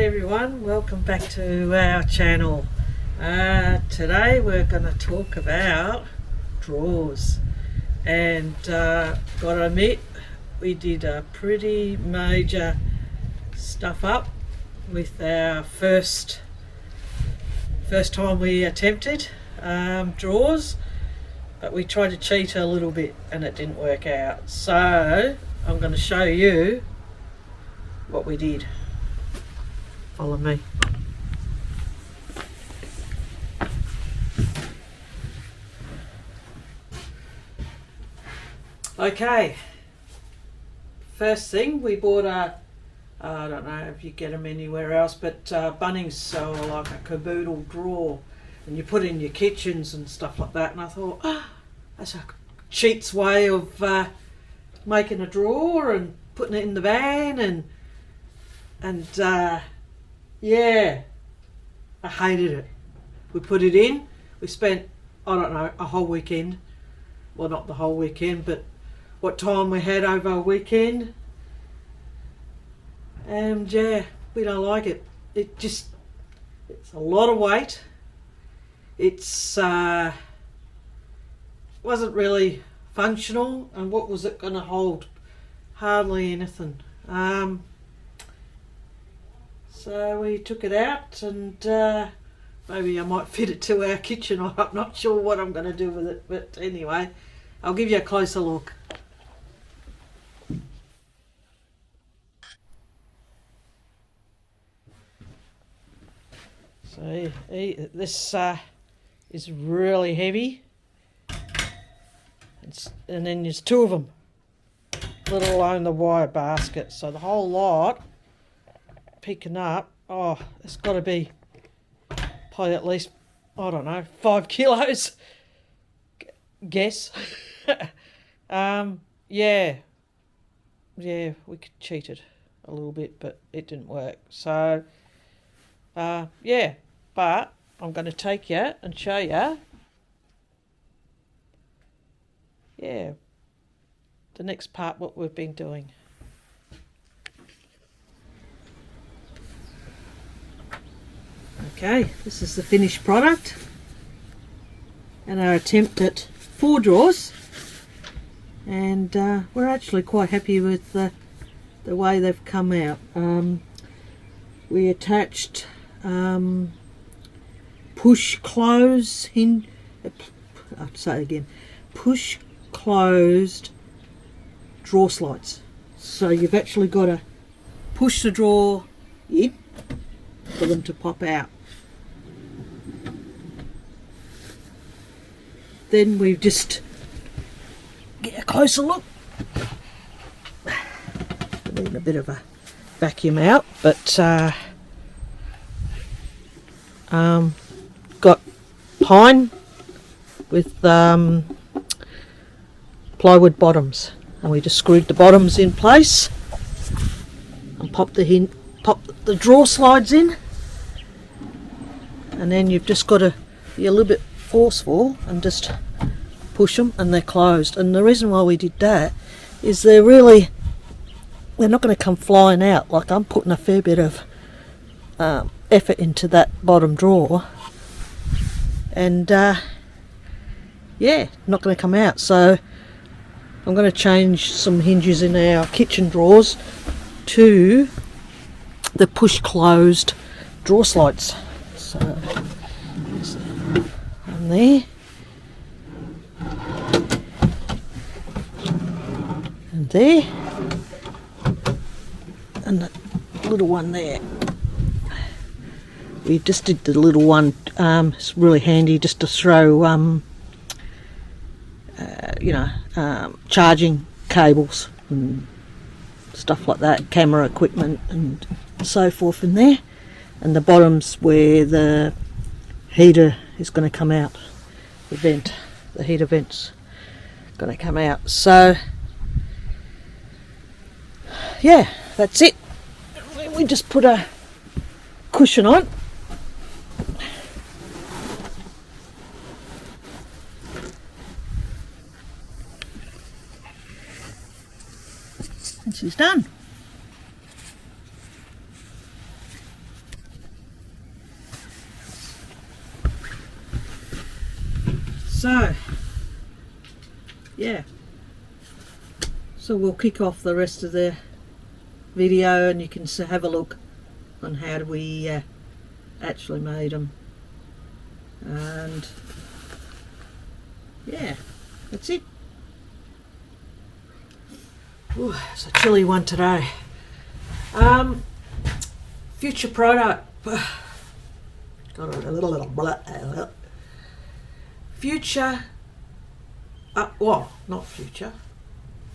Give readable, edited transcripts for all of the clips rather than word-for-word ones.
everyone, welcome back to our channel. Today we're going to talk about drawers, and gotta admit, we did a pretty major stuff up with our first time we attempted drawers, but we tried to cheat a little bit and it didn't work out. So I'm going to show you what we did. Follow me. Okay, first thing, we bought I don't know if you get them anywhere else, but Bunnings sell like a caboodle drawer, and you put it in your kitchens and stuff like that. And I thought, that's a cheat's way of making a drawer and putting it in the van, and yeah, I hated it. We put it in, we spent, I don't know, a whole weekend, well, not the whole weekend, but what time we had over a weekend, and yeah, we don't like it. It's a lot of weight. It's wasn't really functional, and what was it going to hold? Hardly anything. So we took it out, and maybe I might fit it to our kitchen. I'm not sure what I'm going to do with it, but anyway, I'll give you a closer look. So this is really heavy, and then there's two of them, let alone the wire basket. So the whole lot picking up, oh, it's got to be probably at least, I don't know, 5 kilos, guess. Yeah, we could cheat it a little bit, but it didn't work. So yeah, but I'm going to take you and show you, yeah, the next part, what we've been doing. Okay, this is the finished product and our attempt at 4 drawers, and we're actually quite happy with the way they've come out. We attached push close I'll say it again, push closed drawer slides. So you've actually got to push the drawer in for them to pop out. Then we just get a closer look. Need a bit of a vacuum out, but got pine with plywood bottoms, and we just screwed the bottoms in place and popped the drawer slides in, and then you've just got to be a little bit forceful and just push them, and they're closed. And the reason why we did that is they're not going to come flying out. Like, I'm putting a fair bit of effort into that bottom drawer, and yeah, not going to come out. So I'm going to change some hinges in our kitchen drawers to the push closed drawer slides. So there's one there, and there, and the little one there. We just did the little one. It's really handy just to throw charging cables and stuff like that, camera equipment and so forth in there. And the bottom's where the heater is going to come out, the heater vent's going to come out. So yeah, that's it. We just put a cushion on. And she's done. So we'll kick off the rest of the video and you can have a look on how we actually made them. And yeah, that's it. Ooh, it's a chilly one today. Future product. Got a little future. Well, not future.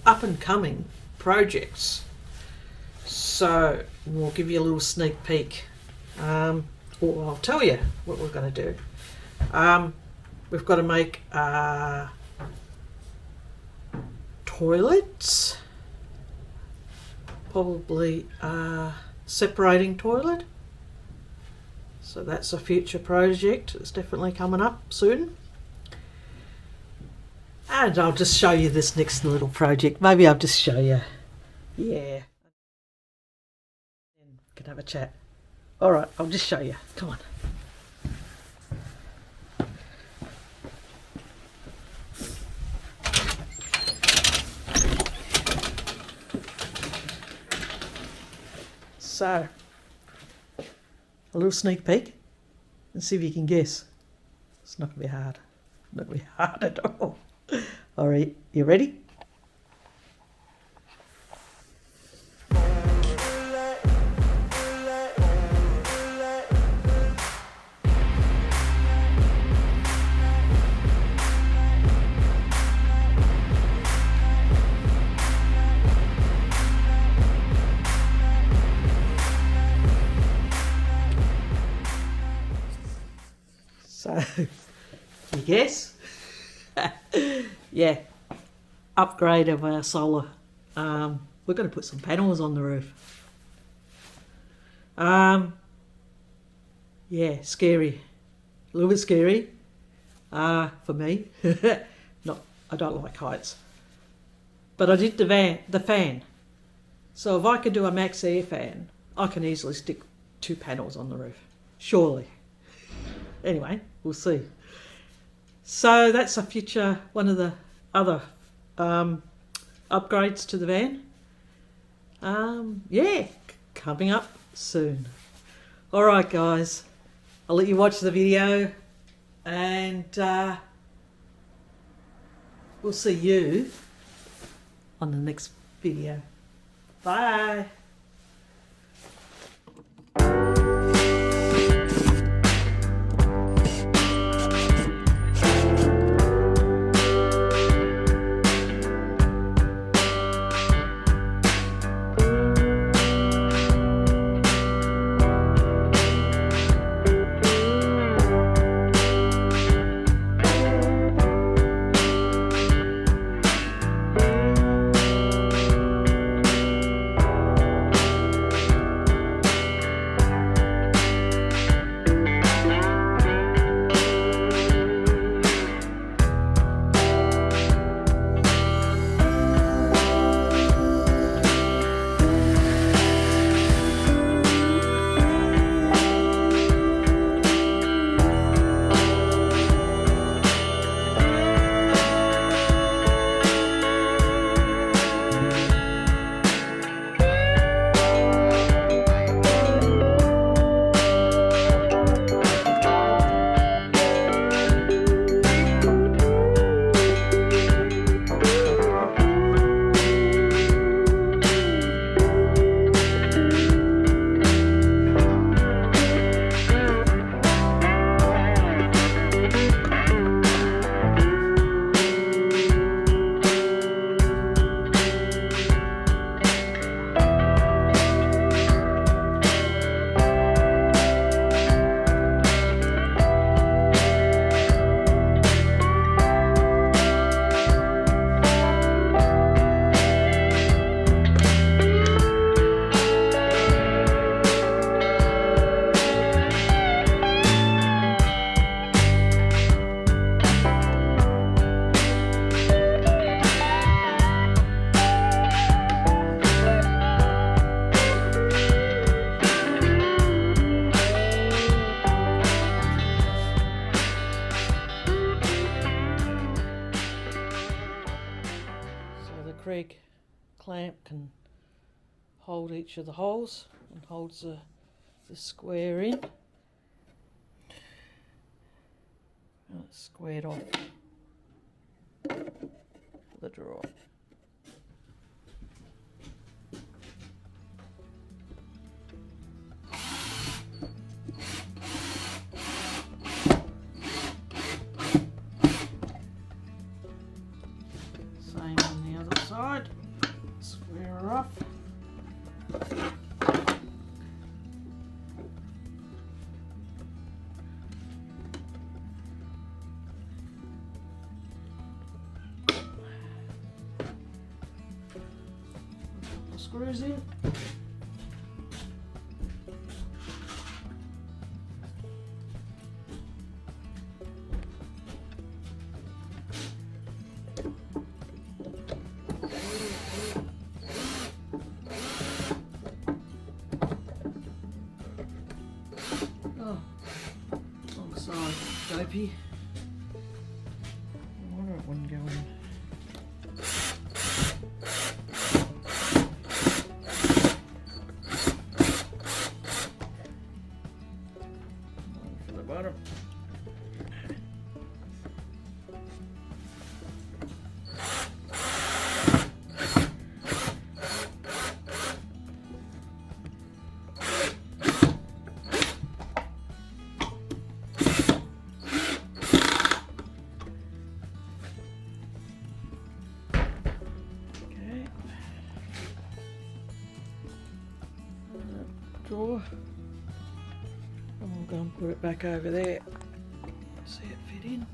Up and coming projects. So we'll give you a little sneak peek. Or I'll tell you what we're going to do. We've got to make toilets. Probably separating toilet. So that's a future project. It's definitely coming up soon. And I'll just show you this next little project. Maybe I'll just show you. Yeah. And we can have a chat. All right, I'll just show you. Come on. So, a little sneak peek and see if you can guess. It's not going to be hard. Not going to be hard at all. All right, you ready? So, you guess? Yeah, upgrade of our solar. We're going to put some panels on the roof. Yeah, scary. A little bit scary for me. I don't like heights. But I did the fan. So if I could do a max air fan, I can easily stick 2 panels on the roof. Surely. Anyway, we'll see. So that's a future, one of the other upgrades to the van. Yeah, coming up soon. All right, guys, I'll let you watch the video and we'll see you on the next video. Bye. clamp can hold each of the holes and holds the square in. And it's squared off the drawer. Same on the other side. Square her off. Put the screws in. Oh, wrong side, dopey. No wonder it wouldn't go in. One for the bottom. Drawer, and we'll go and put it back over there. See it fit in.